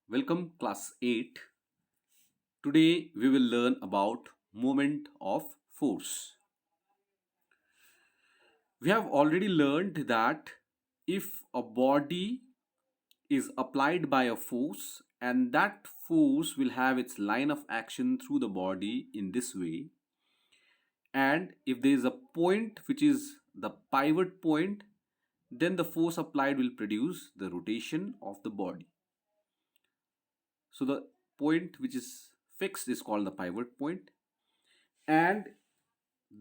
Welcome class 8. Today we will learn about moment of force. We have already learned that if a body is applied by a force and that force will have its line of action through the body in this way, and if there is a point which is the pivot point, then the force applied will produce the rotation of the body. So the point which is fixed is called the pivot point, and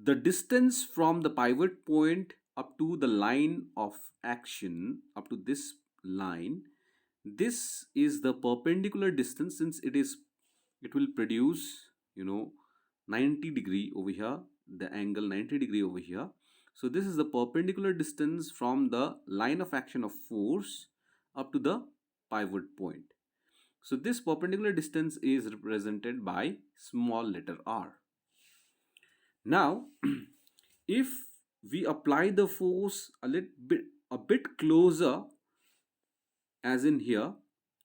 the distance from the pivot point up to the line of action, up to this line, this is the perpendicular distance, since it will produce 90 degree over here, the angle 90 degree over here. So this is the perpendicular distance from the line of action of force up to the pivot point. So this perpendicular distance is represented by small letter r. Now if we apply the force a bit closer, as in here,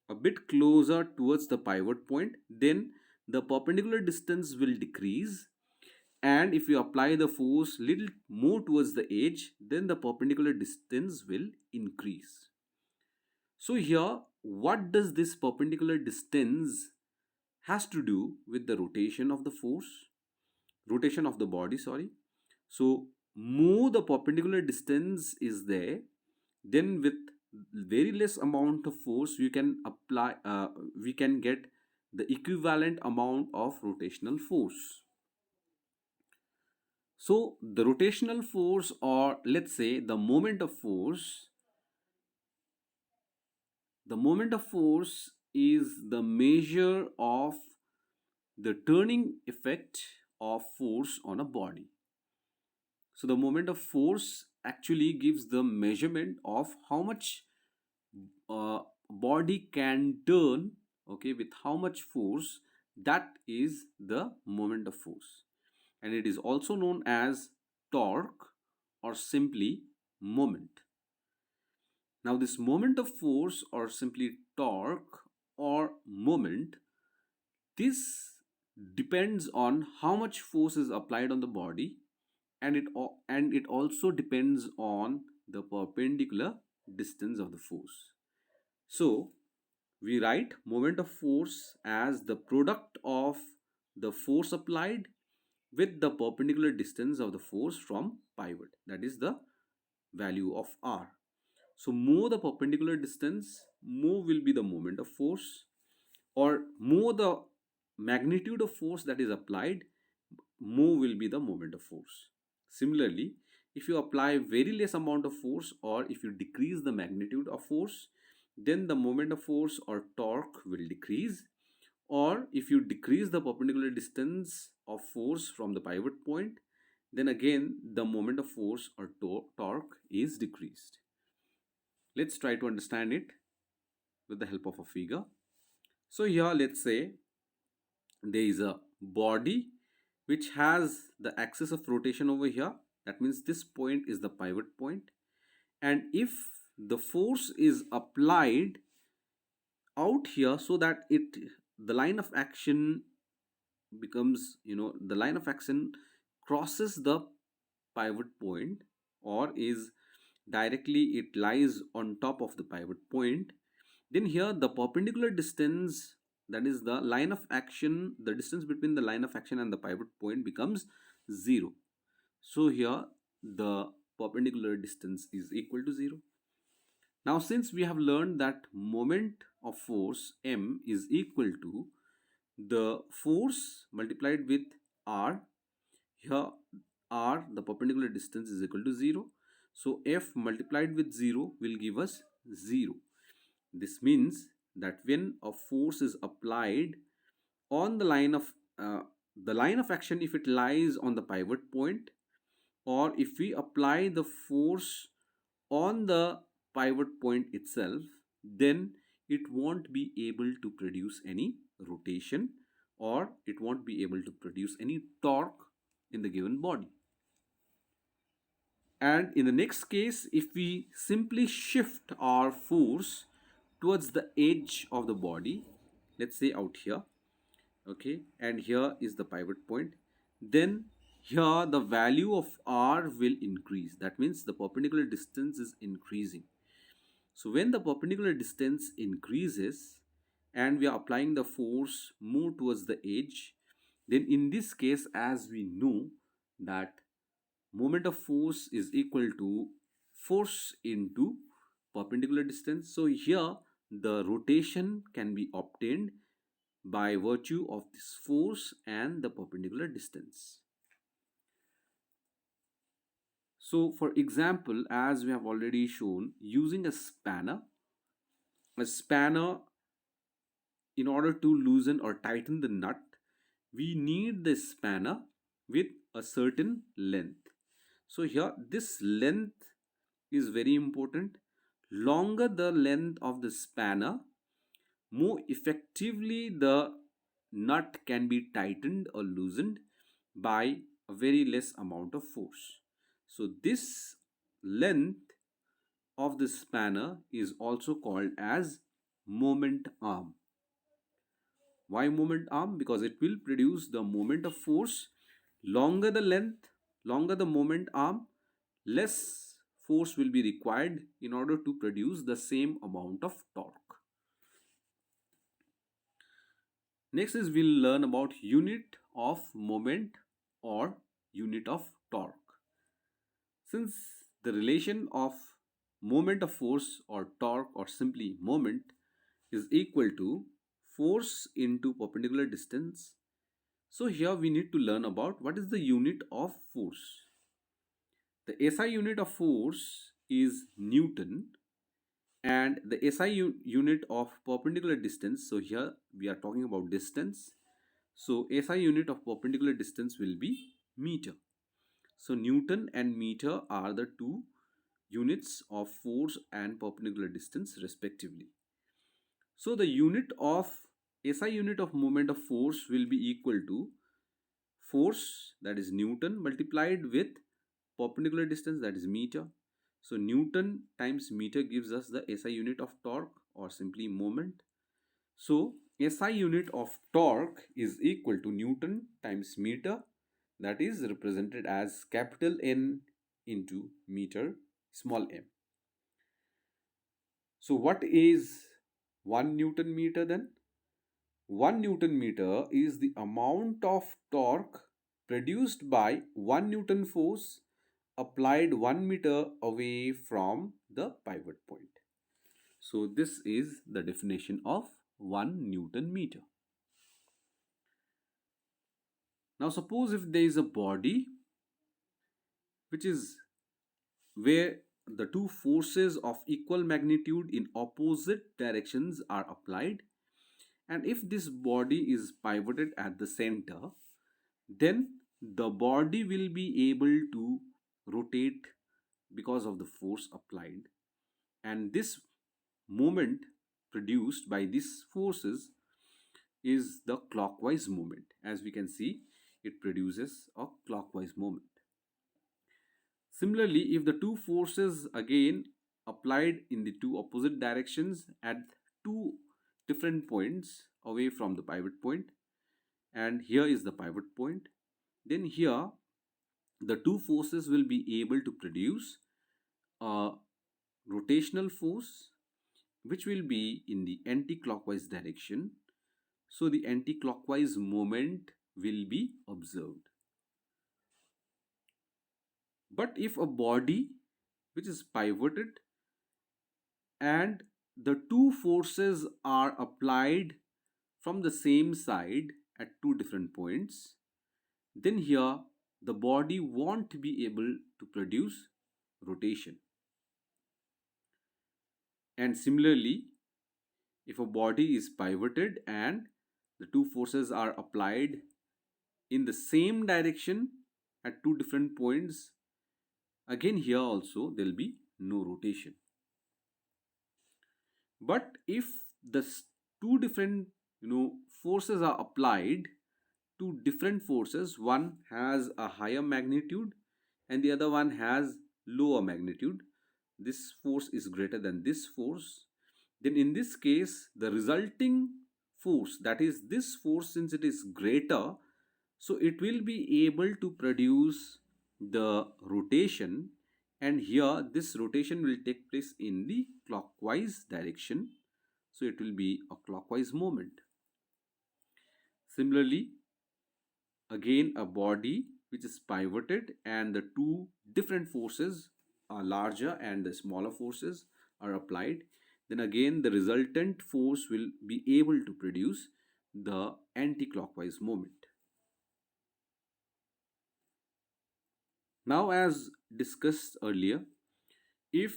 a bit closer towards the pivot point, then the perpendicular distance will decrease, and if you apply the force little more towards the edge, then the perpendicular distance will increase. So here, what does this perpendicular distance has to do with the rotation of the rotation of the body, sorry. So more the perpendicular distance is there, then with very less amount of force we can get the equivalent amount of rotational force. So the rotational force, or let's say the moment of force is the measure of the turning effect of force on a body. So the moment of force actually gives the measurement of how much body can turn, okay, with how much force. That is the moment of force, and it is also known as torque or simply moment. Now this moment of force or simply torque or moment, this depends on how much force is applied on the body, and it also depends on the perpendicular distance of the force. So we write moment of force as the product of the force applied with the perpendicular distance of the force from pivot, that is the value of r. So more the perpendicular distance, more will be the moment of force, or more the magnitude of force that is applied, more will be the moment of force. Similarly, if you apply very less amount of force, or if you decrease the magnitude of force, then the moment of force or torque will decrease. Or if you decrease the perpendicular distance of force from the pivot point, then again the moment of force or torque is decreased. Let's try to understand it with the help of a figure. So here let's say there is a body which has the axis of rotation over here. That means this point is the pivot point, and if the force is applied out here, so that the line of action becomes, the line of action crosses the pivot point, or is directly it lies on top of the pivot point, then here the perpendicular distance, that is the line of action, the distance between the line of action and the pivot point becomes 0. So here the perpendicular distance is equal to 0. Now since we have learned that moment of force m is equal to the force multiplied with r, here r, the perpendicular distance, is equal to 0. So f multiplied with 0 will give us 0. This means that when a force is applied on the line of action, if it lies on the pivot point, or if we apply the force on the pivot point itself, then it won't be able to produce any rotation, or it won't be able to produce any torque in the given body. And in the next case, if we simply shift our force towards the edge of the body, let's say out here, okay, and here is the pivot point, then here the value of r will increase. That means the perpendicular distance is increasing. So when the perpendicular distance increases and we are applying the force more towards the edge, then in this case, as we know that moment of force is equal to force into perpendicular distance. So here the rotation can be obtained by virtue of this force and the perpendicular distance. So for example, as we have already shown, using a spanner, in order to loosen or tighten the nut, we need the spanner with a certain length. So here this length is very important. Longer the length of the spanner, more effectively the nut can be tightened or loosened by a very less amount of force. So this length of the spanner is also called as moment arm. Why moment arm? Because it will produce the moment of force. Longer the length, longer the moment arm, less force will be required in order to produce the same amount of torque. Next is we'll learn about unit of moment or unit of torque. Since the relation of moment of force or torque or simply moment is equal to force into perpendicular distance, so here we need to learn about what is the unit of force. The SI unit of force is Newton, and the SI unit of perpendicular distance, so here we are talking about distance, so SI unit of perpendicular distance will be meter. So Newton and meter are the two units of force and perpendicular distance respectively. So the unit of SI unit of moment of force will be equal to force, that is Newton, multiplied with perpendicular distance, that is meter. So Newton times meter gives us the SI unit of torque or simply moment. So SI unit of torque is equal to Newton times meter, that is represented as capital N into meter small m. So what is 1 Newton meter then? 1 Newton meter is the amount of torque produced by 1 Newton force applied 1 meter away from the pivot point. So this is the definition of 1 Newton meter. Now suppose if there is a body which is where the two forces of equal magnitude in opposite directions are applied, and if this body is pivoted at the center, then the body will be able to rotate because of the force applied, and this moment produced by these forces is the clockwise movement. As we can see, it produces a clockwise movement. Similarly, if the two forces again applied in the two opposite directions at two different points away from the pivot point, and here is the pivot point, then here the two forces will be able to produce a rotational force which will be in the anti-clockwise direction. So the anti-clockwise moment will be observed. But if a body which is pivoted and the two forces are applied from the same side at two different points, then here the body won't be able to produce rotation. And similarly, if a body is pivoted and the two forces are applied in the same direction at two different points, again here also there will be no rotation. But if the two different forces are applied to different forces, one has a higher magnitude and the other one has lower magnitude, this force is greater than this force, then in this case the resulting force, that is this force, since it is greater, so it will be able to produce the rotation, and here this rotation will take place in the clockwise direction, so it will be a clockwise moment. Similarly, again a body which is pivoted and the two different forces are larger and the smaller forces are applied, then again the resultant force will be able to produce the anti-clockwise moment. Now, as discussed earlier, if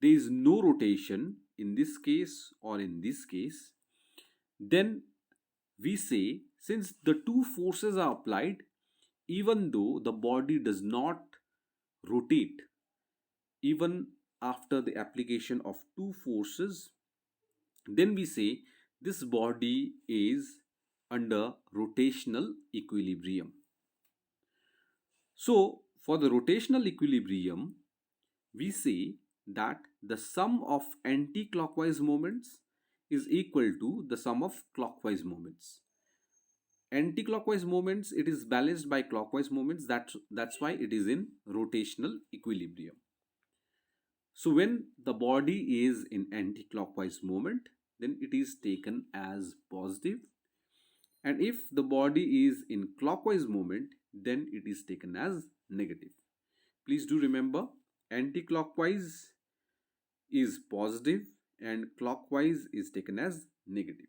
there is no rotation in this case or in this case, then we say, since the two forces are applied, even though the body does not rotate, even after the application of two forces, then we say this body is under rotational equilibrium. So, for the rotational equilibrium, we say that the sum of anti-clockwise moments is equal to the sum of clockwise moments. Anti-clockwise moments, it is balanced by clockwise moments, that's why it is in rotational equilibrium. So when the body is in anti-clockwise moment, then it is taken as positive, and if the body is in clockwise moment, then it is taken as negative. Please do remember, anti-clockwise is positive and clockwise is taken as negative.